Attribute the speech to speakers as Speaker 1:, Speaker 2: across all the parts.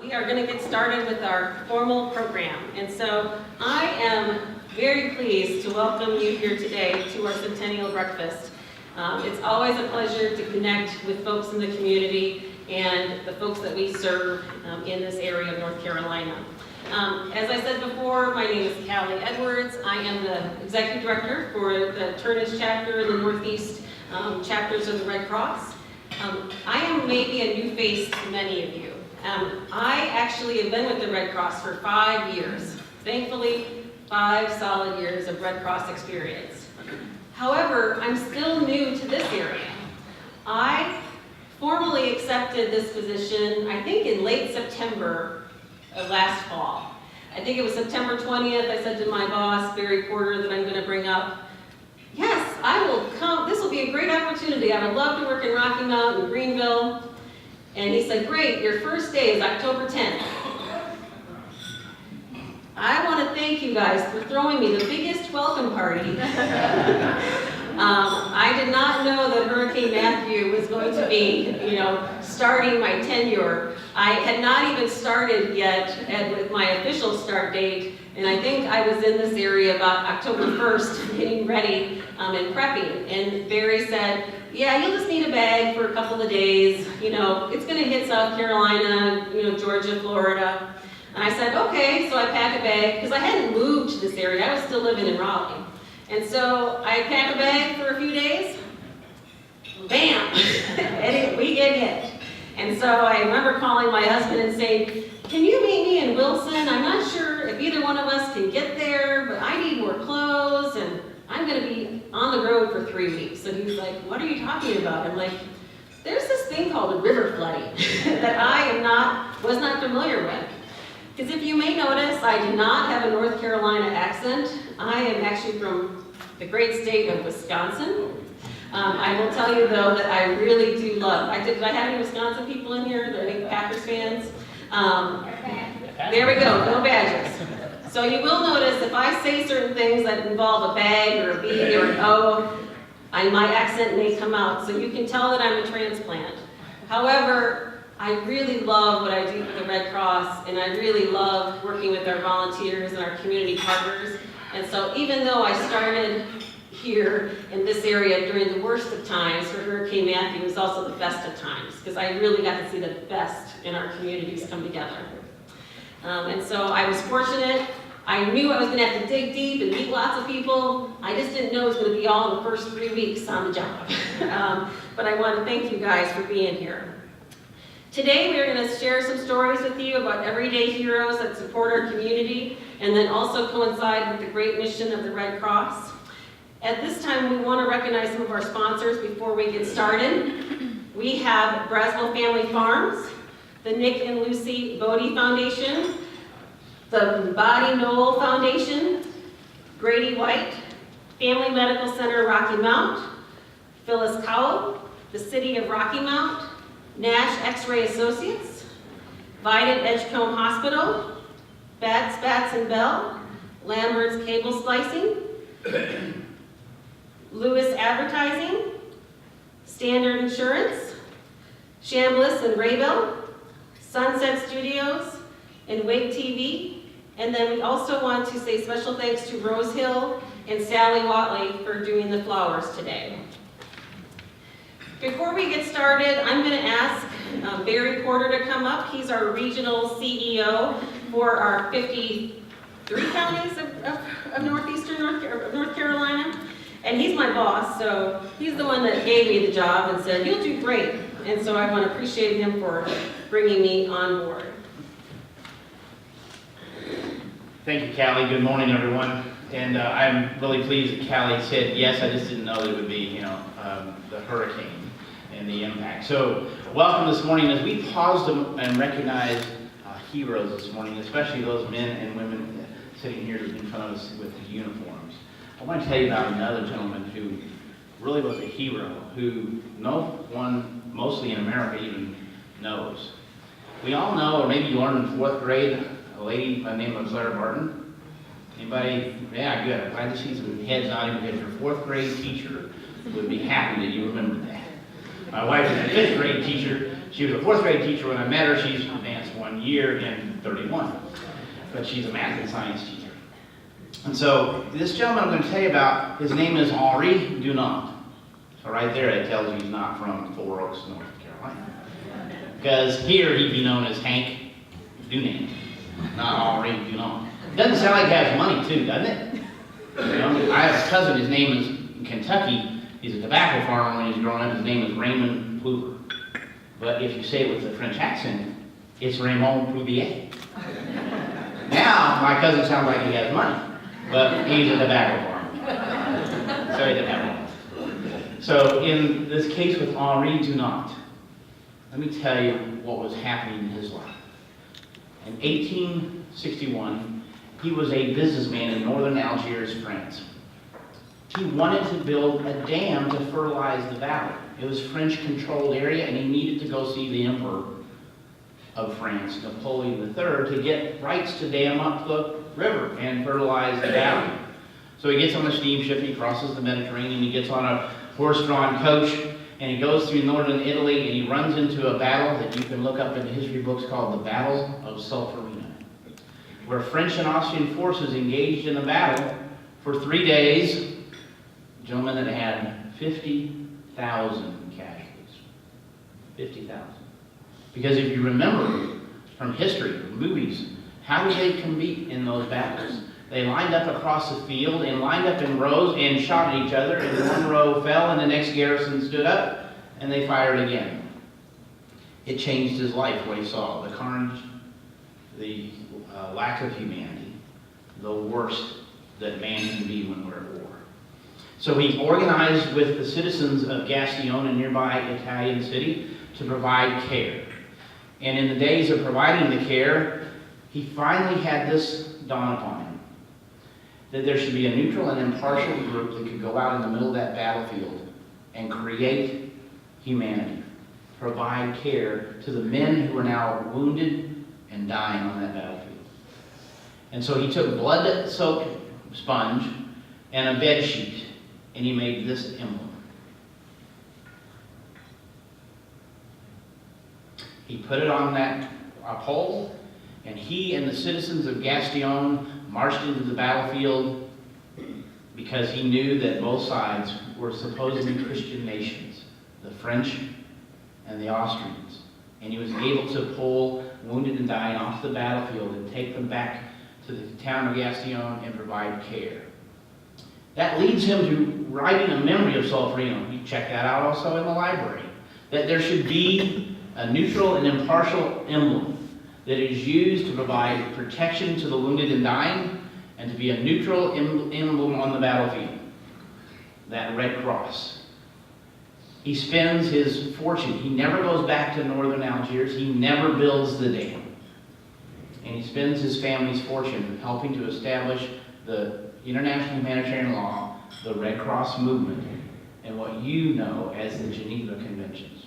Speaker 1: We are going to get started with our formal program. And so I am very pleased to welcome you here today to our Centennial Breakfast. It's always a pleasure to connect with folks in the community and the folks that we serve in this area of North Carolina. As I said before, my name is Callie Edwards. I am the Executive Director for the Turnage chapter in the Northeast chapters of the Red Cross. I am maybe a new face to many of you. I actually have been with the Red Cross for 5 years. Thankfully, 5 solid years of Red Cross experience. However, I'm still new to this area. I formally accepted this position, I think in late September of last fall. I think it was September 20th, I said to my boss, Barry Porter, that I'm going to bring up, yes, I will come, this will be a great opportunity. I would love to work in Rocky Mount and Greenville. And he said, great, your first day is October 10th. I want to thank you guys for throwing me the biggest welcome party. I did not know that Hurricane Matthew was going to be, starting my tenure. I had not even started yet with my official start date, and I think I was in this area about October 1st, getting ready and prepping. And Barry said, yeah, you'll just need a bag for a couple of days. It's going to hit South Carolina, Georgia, Florida. And I said, okay, so I pack a bag, because I hadn't moved to this area. I was still living in Raleigh. And so I pack a bag for a few days, bam, and we get hit. And so I remember calling my husband and saying, can you meet me in Wilson? I'm not sure if either one of us can get there, but I need more clothes, and I'm going to be on the road for 3 weeks. And he's like, what are you talking about? I'm like, there's this thing called a river flooding that I was not familiar with. Because if you may notice, I do not have a North Carolina accent. I am actually from the great state of Wisconsin. I will tell you though that I really do love, did I have any Wisconsin people in here? Are there any Packers fans? There we go, no badges. So you will notice if I say certain things that involve a bag or a B or an O, my accent may come out. So you can tell that I'm a transplant. However, I really love what I do for the Red Cross, and I really love working with our volunteers and our community partners. And so even though I started here in this area during the worst of times for Hurricane Matthew, it was also the best of times, because I really got to see the best in our communities come together. And so I was fortunate. I knew I was going to have to dig deep and meet lots of people. I just didn't know it was going to be all in the first 3 weeks on the job. But I want to thank you guys for being here. Today we are going to share some stories with you about everyday heroes that support our community and then also coincide with the great mission of the Red Cross. At this time we want to recognize some of our sponsors before we get started. We have Braswell Family Farms, the Nick and Lucy Bodie Foundation, the Body Knoll Foundation, Grady White, Family Medical Center Rocky Mount, Phyllis Cowell, the City of Rocky Mount, Nash X-Ray Associates, Vidant Edgecombe Hospital, Bats and Bell, Lambert's Cable Splicing, Lewis Advertising, Standard Insurance, Chambliss and Raybill, Sunset Studios, and Wake TV. And then we also want to say special thanks to Rose Hill and Sally Watley for doing the flowers today. Before we get started, I'm going to ask Barry Porter to come up. He's our regional CEO for our 53 counties of northeastern North Carolina. And he's my boss, so he's the one that gave me the job and said, you'll do great. And so I want to appreciate him for bringing me on board.
Speaker 2: Thank you, Callie. Good morning, everyone. And I'm really pleased that Callie said yes. I just didn't know that it would be, the hurricane and the impact. So, welcome this morning as we pause and recognize heroes this morning, especially those men and women sitting here in front of us with uniforms. I want to tell you about another gentleman who really was a hero, who no one, mostly in America, even knows. We all know, or maybe you learned in 4th grade, a lady by the name of Clara Barton. Anybody? Yeah, good. I'm glad to see some heads nodding because your 4th grade teacher would be happy that you remembered that. My wife is a 5th grade teacher. She was a 4th grade teacher when I met her. She's advanced 1 year in 31. But she's a math and science teacher. And so this gentleman I'm going to tell you about, his name is Henri Dunant. So right there it tells you he's not from Four Oaks, North Carolina. Because here he'd be known as Hank Dunant, not Henri Dunant. Doesn't sound like he has money too, doesn't it? You know, I have a cousin, his name is, in Kentucky, he's a tobacco farmer. When he's growing up, his name is Raymond Plouver. But if you say it with a French accent, it's Raymond Plouvier. Now, my cousin sounds like he has money, but he's a tobacco farmer. So he didn't have money. So in this case with Henri Dunant, let me tell you what was happening in his life. In 1861, he was a businessman in northern Algiers, France. He wanted to build a dam to fertilize the valley. It was a French-controlled area, and he needed to go see the Emperor of France, Napoleon III, to get rights to dam up the river and fertilize the valley. So he gets on a steamship, he crosses the Mediterranean, he gets on a horse-drawn coach, and he goes through northern Italy, and he runs into a battle that you can look up in the history books called the Battle of Solferino, where French and Austrian forces engaged in a battle for 3 days. Gentlemen, that had 50,000 casualties. 50,000. Because if you remember from history, from movies, how did they compete in those battles? They lined up across the field and lined up in rows and shot at each other, and one row fell and the next garrison stood up and they fired again. It changed his life, what he saw. The carnage, the lack of humanity, the worst that man can be when we're at war. So he organized with the citizens of Gastillon, a nearby Italian city, to provide care. And in the days of providing the care, he finally had this dawn upon him, that there should be a neutral and impartial group that could go out in the middle of that battlefield and create humanity, provide care to the men who are now wounded and dying on that battlefield. And so he took blood-soaked sponge and a bed sheet, and he made this emblem. He put it on a pole, and he and the citizens of Gastillon marched into the battlefield because he knew that both sides were supposedly Christian nations, the French and the Austrians. And he was able to pull wounded and dying off the battlefield and take them back to the town of Gastillon and provide care. That leads him to writing a memory of Solferino. You check that out also in the library. That there should be a neutral and impartial emblem that is used to provide protection to the wounded and dying, and to be a neutral emblem on the battlefield. That red cross. He spends his fortune. He never goes back to northern Algiers. He never builds the dam. And he spends his family's fortune helping to establish the international humanitarian law, the Red Cross movement, and what you know as the Geneva Conventions.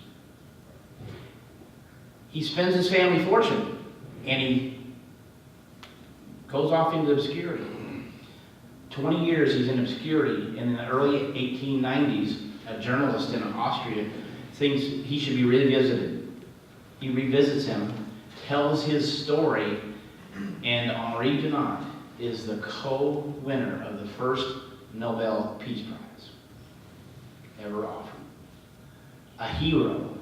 Speaker 2: He spends his family fortune, and he goes off into obscurity. 20 years he's in obscurity, and in the early 1890s, a journalist in Austria thinks he should be revisited. He revisits him, tells his story, and Henri Dunant is the co-winner of the first Nobel Peace Prize ever offered. A hero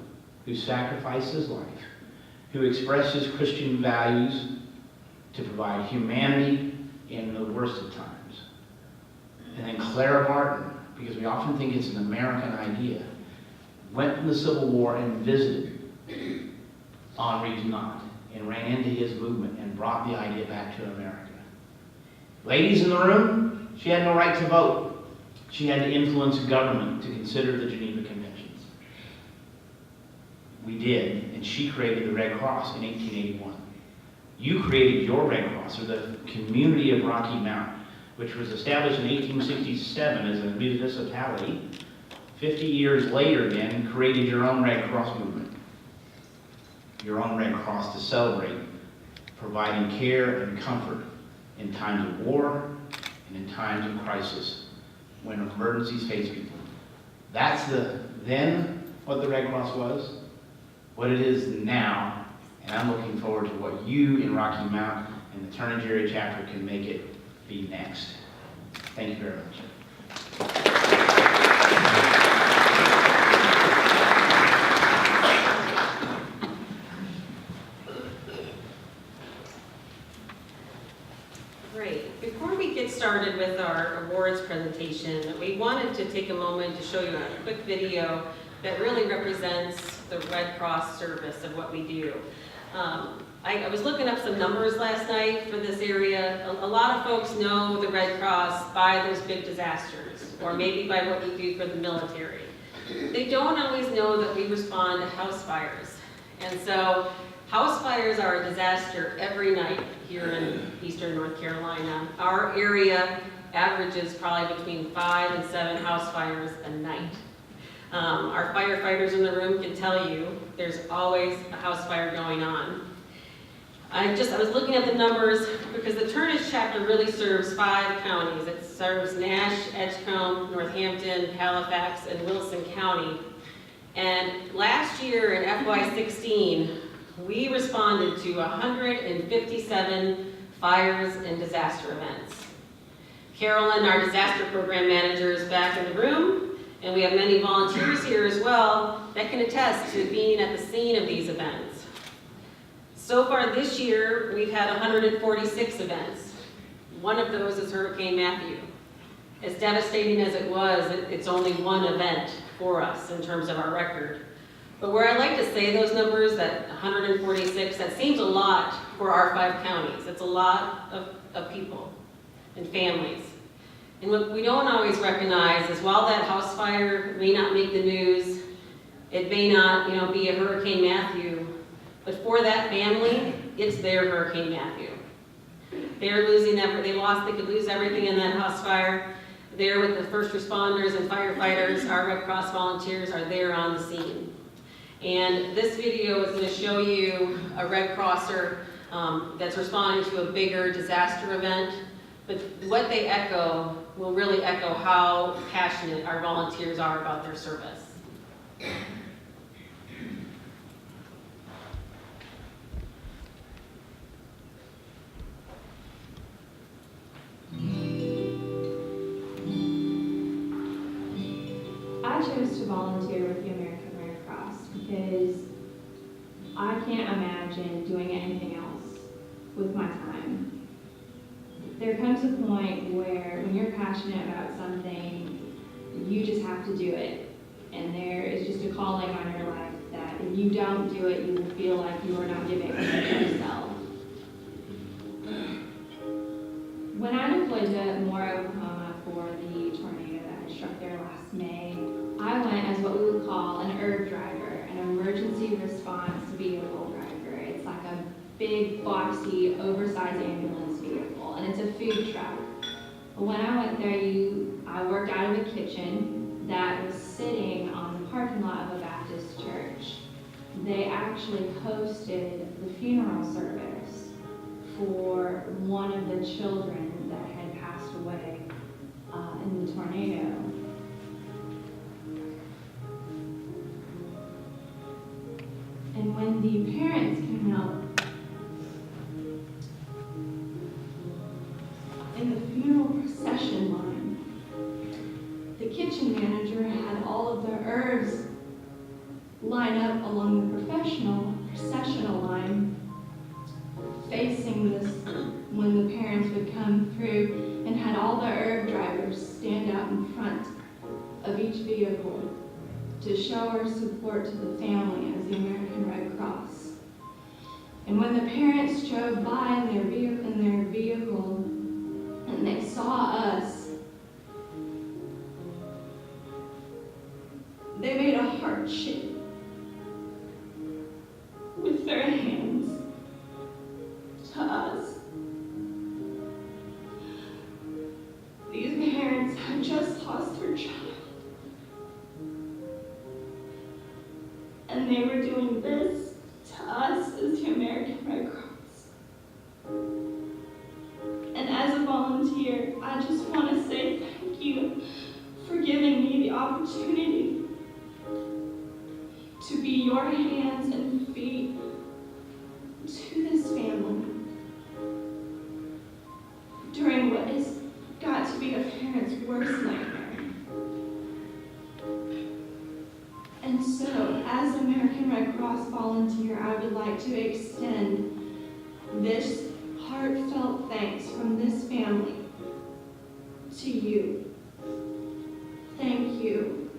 Speaker 2: who sacrificed his life, who expressed his Christian values to provide humanity in the worst of times. And then Clara Barton, because we often think it's an American idea, went in the Civil War and visited Henri Dunant and ran into his movement and brought the idea back to America. Ladies in the room, she had no right to vote. She had to influence government to consider the Geneva Conventions. We did, and she created the Red Cross in 1881. You created your Red Cross, or the community of Rocky Mount, which was established in 1867 as a municipality. 50 years later, then, created your own Red Cross movement. Your own Red Cross to celebrate providing care and comfort in times of war and in times of crisis when emergencies face people. That's the then what the Red Cross was, what it is now, and I'm looking forward to what you in Rocky Mount and the Turner Area chapter can make it be next. Thank you very much.
Speaker 1: Great. Before we get started with our awards presentation, we wanted to take a moment to show you a quick video that really represents the Red Cross service of what we do. I was looking up some numbers last night for this area. A lot of folks know the Red Cross by those big disasters, or maybe by what we do for the military. They don't always know that we respond to house fires. And so house fires are a disaster every night here in eastern North Carolina. Our area averages probably between 5 and 7 house fires a night. Our firefighters in the room can tell you there's always a house fire going on. I was looking at the numbers because the Turnage chapter really serves 5 counties. It serves Nash, Edgecombe, Northampton, Halifax, and Wilson County. And last year in FY16, we responded to 157 fires and disaster events. Carolyn, our disaster program manager, is back in the room, and we have many volunteers here as well that can attest to being at the scene of these events. So far this year, we've had 146 events. One of those is Hurricane Matthew. As devastating as it was, it's only one event for us in terms of our record. But where I like to say those numbers, that 146, that seems a lot for our 5 counties. It's a lot of people and families. And what we don't always recognize is while that house fire may not make the news, it may not, be a Hurricane Matthew, but for that family, it's their Hurricane Matthew. They're losing they could lose everything in that house fire. They're with the first responders and firefighters. Our Red Cross volunteers are there on the scene. And this video is going to show you a Red Crosser that's responding to a bigger disaster event. But what they echo will really echo how passionate our volunteers are about their service.
Speaker 3: I chose to volunteer with the American Red Cross because I can't imagine doing anything else with my time. There comes a point where when you're passionate about something, you just have to do it. And there is just a calling on your life that if you don't do it, you will feel like you are not giving yourself. When I deployed to Moore, Oklahoma for the tornado that had struck there last May, I went as what we would call an ERV driver, an emergency response vehicle driver. It's like a big, boxy, oversized ambulance vehicle, and it's a food truck. When I went there, I worked out of a kitchen that was sitting on the parking lot of a Baptist church. They actually hosted the funeral service for one of the children that had passed away in the tornado. And when the parents came out in the funeral procession line, the kitchen manager had all of the herbs line up along the processional line, facing this when the parents would come through, and had all the herb drivers stand out in front of each vehicle to show our support to the family as the American Red Cross. And when the parents drove by in their vehicle and they saw us, they made a heart shape with their hands to us. These parents had just lost their child, and they were doing this to us as the American Red Cross. And as a volunteer, I just want to say thank you for giving me the opportunity hands and feet to this family during what has got to be a parent's worst nightmare. And so, as American Red Cross volunteer, I would like to extend this heartfelt thanks from this family to you. Thank you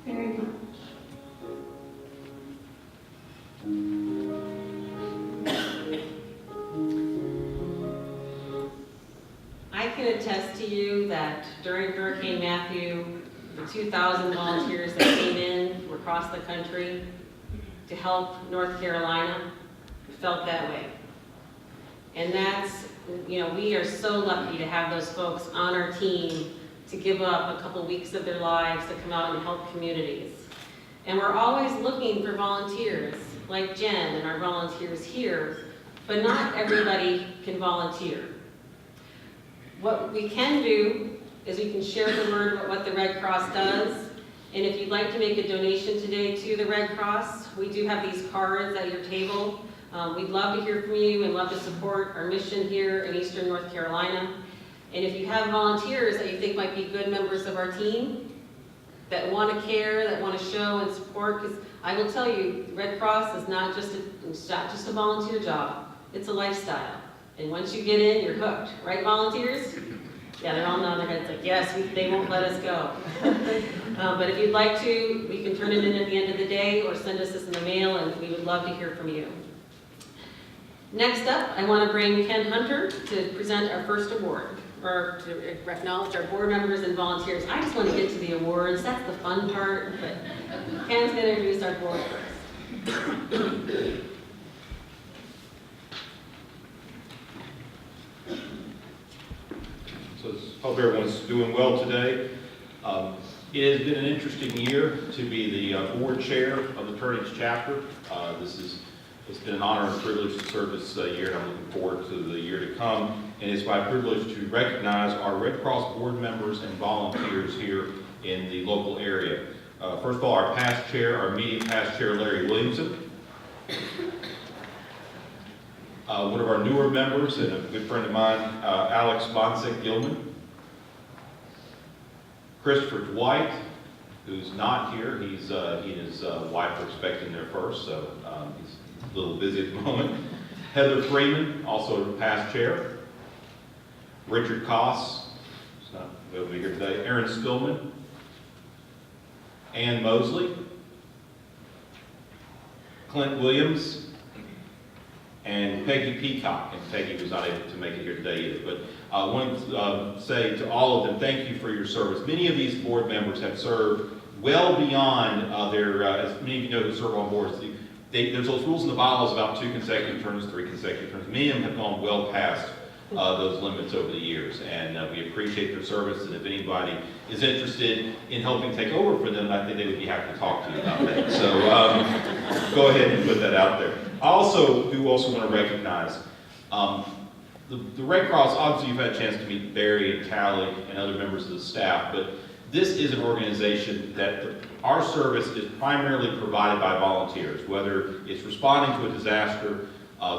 Speaker 3: very much.
Speaker 1: I can attest to you that during Hurricane Matthew, the 2,000 volunteers that came in from across the country to help North Carolina felt that way. And that's, we are so lucky to have those folks on our team to give up a couple weeks of their lives to come out and help communities. And we're always looking for volunteers, like Jen and our volunteers here, but not everybody can volunteer. What we can do is we can share the word about what the Red Cross does. And if you'd like to make a donation today to the Red Cross, we do have these cards at your table. We'd love to hear from you and love to support our mission here in Eastern North Carolina. And if you have volunteers that you think might be good members of our team, that want to care, that want to show and support, because I will tell you, the Red Cross is not just a volunteer job, it's a lifestyle. And once you get in, you're hooked. Right, volunteers? Yeah, they're all nodding their heads like, yes, they won't let us go. But if you'd like to, we can turn it in at the end of the day or send us this in the mail, and we would love to hear from you. Next up, I want to bring Ken Hunter to present our first award, or to acknowledge our board members and volunteers. I just want to get to the awards. That's the fun part, but Ken's going to introduce our board first.
Speaker 4: So hope everyone's doing well today. It has been an interesting year to be the board chair of the Turnings chapter. It's been an honor and privilege to serve this year, and I'm looking forward to the year to come. And it's my privilege to recognize our Red Cross board members and volunteers here in the local area. First of all, our past chair, our immediate past chair, Larry Williamson. One of our newer members and a good friend of mine, Alex Bonsick-Gilman. Christopher Dwight, who's not here. He and his wife are expecting their first, so he's a little busy at the moment. Heather Freeman, also a past chair. Richard Koss, who's not able to be here today. Aaron Spillman. Ann Mosley. Clint Williams. And Peggy Peacock, and Peggy was not able to make it here today either. But I want to say to all of them, thank you for your service. Many of these board members have served well beyond as many of you know who serve on boards, there's those rules in the bylaws about 2 consecutive terms, 3 consecutive terms. Many of them have gone well past those limits over the years, and we appreciate their service. And if anybody is interested in helping take over for them, I think they would be happy to talk to you about that. So go ahead and put that out there. I also want to recognize the Red Cross. Obviously, you've had a chance to meet Barry and Callie and other members of the staff, but this is an organization that our service is primarily provided by volunteers, whether it's responding to a disaster,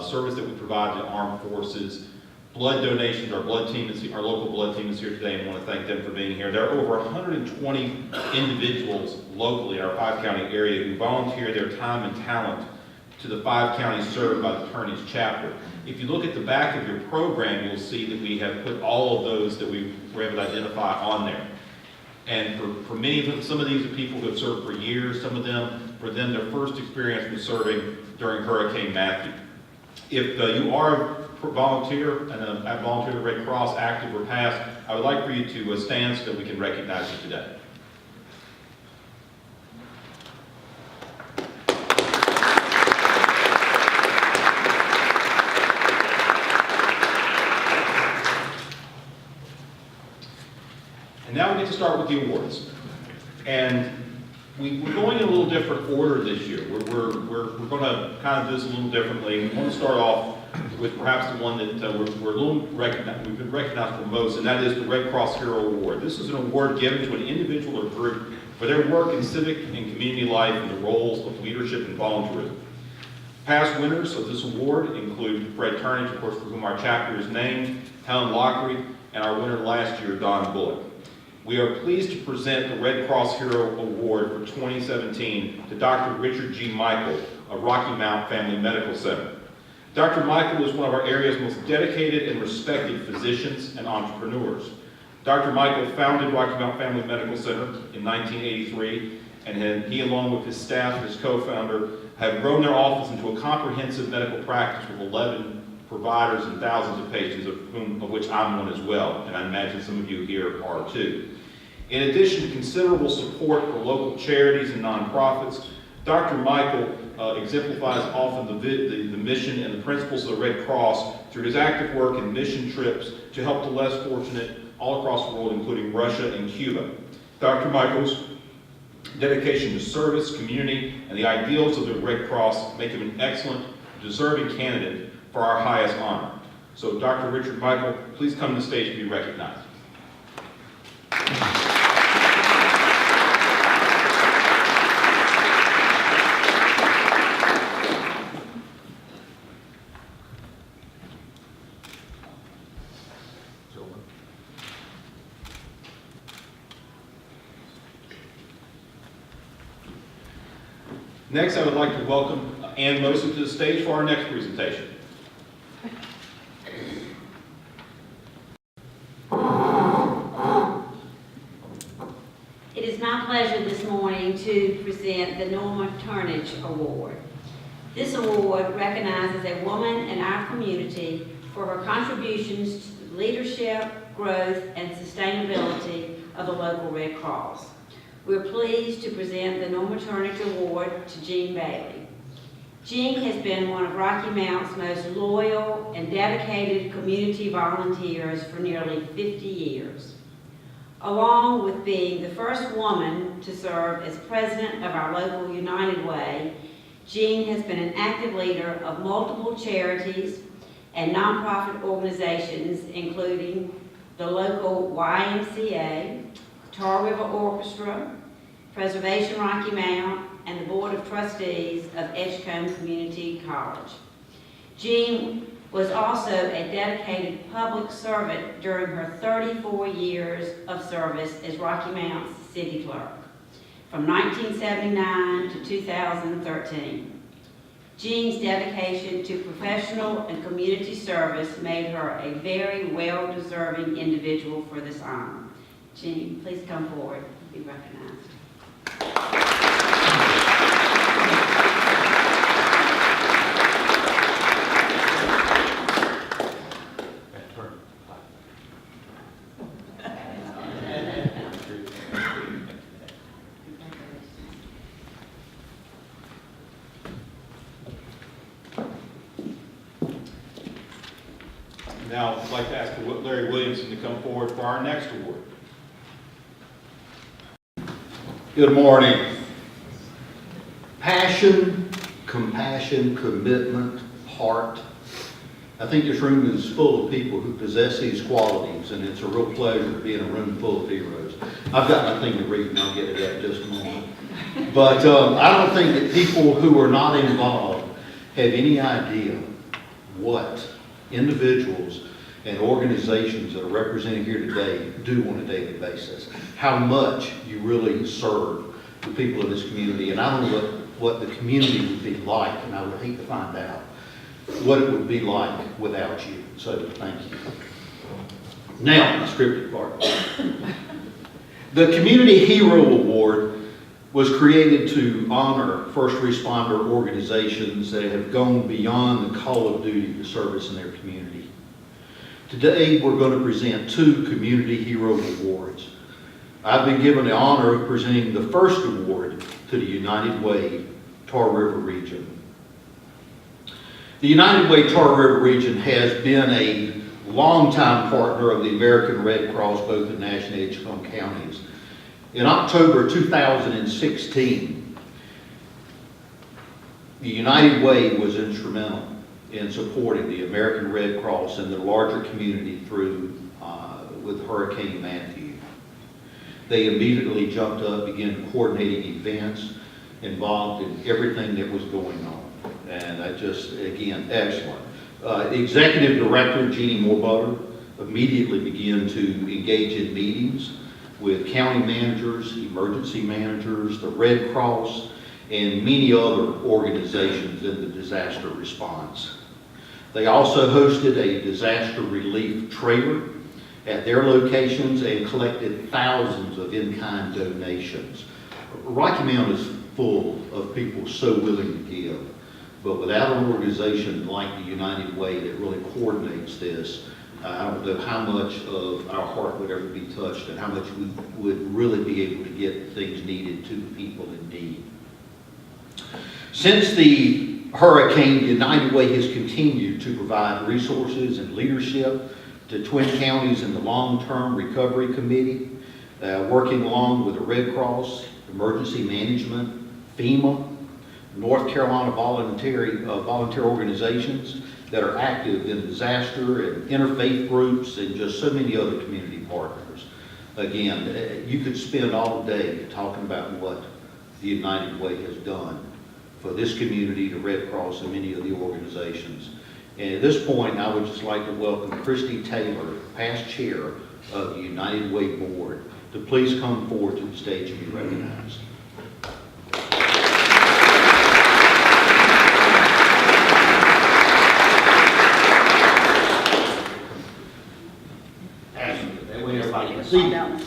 Speaker 4: service that we provide to armed forces, blood donations. Our local blood team is here today, and I want to thank them for being here. There are over 120 individuals locally in our 5-county area who volunteer their time and talent to the 5 counties served by the Turnings chapter. If you look at the back of your program, you'll see that we have put all of those that we were able to identify on there. And for many of them, some of these are people who have served for years. Some of them, for them, their first experience was serving during Hurricane Matthew. If you are a volunteer and have volunteered at Red Cross, active or past, I would like for you to stand so that we can recognize you today. And now we get to start with the awards. And we're going in a little different order this year. We're going to kind of do this a little differently. We want to start off with perhaps the one that we've been recognized for most, and that is the Red Cross Hero Award. This is an award given to an individual or group for their work in civic and community life and the roles of leadership and volunteerism. Past winners of this award include Fred Turnage, of course, for whom our chapter is named, Helen Lockery, and our winner last year, Don Bullock. We are pleased to present the Red Cross Hero Award for 2017 to Dr. Richard G. Michael of Rocky Mount Family Medical Center. Dr. Michael is one of our area's most dedicated and respected physicians and entrepreneurs. Dr. Michael founded Rocky Mount Family Medical Center in 1983, and he, along with his staff and his co-founder, have grown their office into a comprehensive medical practice with 11 providers and thousands of patients, of which I'm one as well, and I imagine some of you here are too. In addition to considerable support for local charities and nonprofits, Dr. Michael exemplifies often the mission and the principles of the Red Cross through his active work in mission trips to help the less fortunate all across the world, including Russia and Cuba. Dr. Michael's dedication to service, community, and the ideals of the Red Cross make him an excellent, deserving candidate for our highest honor. So, Dr. Richard Michael, please come to the stage to be recognized. Next, I would like to welcome Ann Moser to the stage for our next presentation.
Speaker 5: It is my pleasure this morning to present the Norma Turnage Award. This award recognizes a woman in our community for her contributions to the leadership, growth, and sustainability of the local Red Cross. We're pleased to present the Norma Turnage Award to Jean Bailey. Jean has been one of Rocky Mount's most loyal and dedicated community volunteers for nearly 50 years. Along with being the first woman to serve as president of our local United Way, Jean has been an active leader of multiple charities and nonprofit organizations, including the local YMCA, Tar River Orchestra, Preservation Rocky Mount, and the Board of Trustees of Edgecombe Community College. Jean was also a dedicated public servant during her 34 years of service as Rocky Mount's city clerk, from 1979 to 2013. Jean's dedication to professional and community service made her a very well-deserving individual for this honor. Jean, please come forward and be recognized.
Speaker 4: Now, I'd like to ask Larry Williamson to come forward for our next award.
Speaker 6: Good morning. Passion, compassion, commitment, heart. I think this room is full of people who possess these qualities, and it's a real pleasure to be in a room full of heroes. I've got my thing to read, and I'll get to that in just a moment. But I don't think that people who are not involved have any idea what individuals and organizations that are represented here today do on a daily basis. How much you really serve the people of this community. And I don't know what the community would be like, and I would hate to find out what it would be like without you. So thank you. Now, the scripted part. The Community Hero Award was created to honor first responder organizations that have gone beyond the call of duty to service in their community. Today, we're going to present two Community Hero Awards. I've been given the honor of presenting the first award to the United Way Tar River region. The United Way Tar River region has been a longtime partner of the American Red Cross, both in Nash and Edgecombe counties. In October 2016, the United Way was instrumental in supporting the American Red Cross and the larger community through with Hurricane Matthew. They immediately jumped up, began coordinating events, involved in everything that was going on. And that just, again, excellent. The Executive Director, Jeannie Moore-Butter, immediately began to engage in meetings with county managers, emergency managers, the Red Cross, and many other organizations in the disaster response. They also hosted a disaster relief trailer at their locations and collected thousands of in-kind donations. Rocky Mount is full of people so willing to give, but without an organization like the United Way that really coordinates this, I don't know how much of our heart would ever be touched and how much we would really be able to get things needed to the people in need. Since the hurricane, United Way has continued to provide resources and leadership to Twin Counties in the Long-Term Recovery Committee, working along with the Red Cross, Emergency Management, FEMA, North Carolina volunteer organizations that are active in disaster and interfaith groups and just so many other community partners. Again, you could spend all day talking about what the United Way has done for this community, the Red Cross, and many of the organizations. And at this point, I would just like to welcome Christy Taylor, past chair of the United Way Board, to please come forward to the stage and be recognized. That way everybody can see you.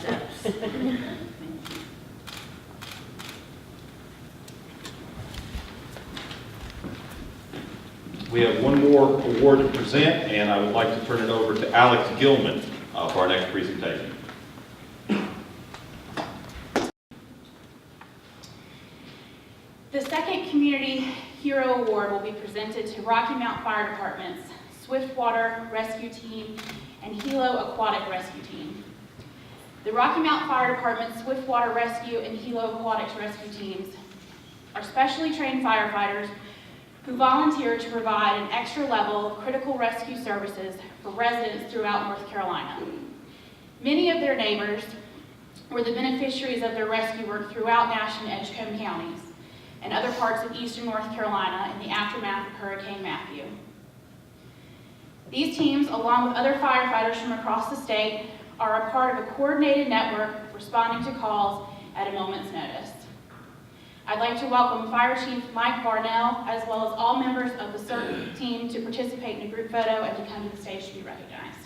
Speaker 4: We have one more award to present, and I would like to turn it over to Alex Gilman for our next presentation.
Speaker 7: The second Community Hero Award will be presented to Rocky Mount Fire Department's Swiftwater Rescue Team and Hilo Aquatic Rescue Team. The Rocky Mount Fire Department's Swiftwater Rescue and Hilo Aquatics Rescue Teams are specially trained firefighters who volunteer to provide an extra level of critical rescue services for residents throughout North Carolina. Many of their neighbors were the beneficiaries of their rescue work throughout Nash and Edgecombe counties and other parts of eastern North Carolina in the aftermath of Hurricane Matthew. These teams, along with other firefighters from across the state, are a part of a coordinated network responding to calls at a moment's notice. I'd like to welcome Fire Chief Mike Barnell, as well as all members of the CERT team, to participate in a group photo and to come to the stage to be recognized.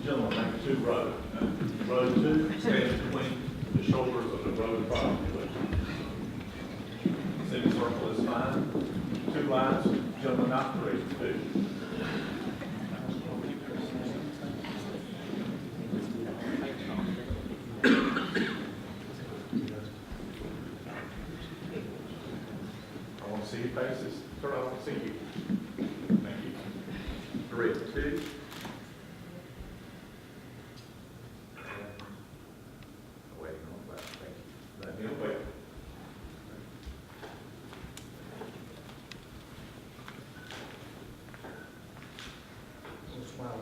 Speaker 8: Gentlemen, make two rows. Row two stands between the shoulders of the row property. Semicircle is fine. Two lines, gentlemen, not three, two. I want to see your faces. Sir, I want to see you. Thank you. 3, 2. Waiting on that. Thank you. Let me wait. Smile.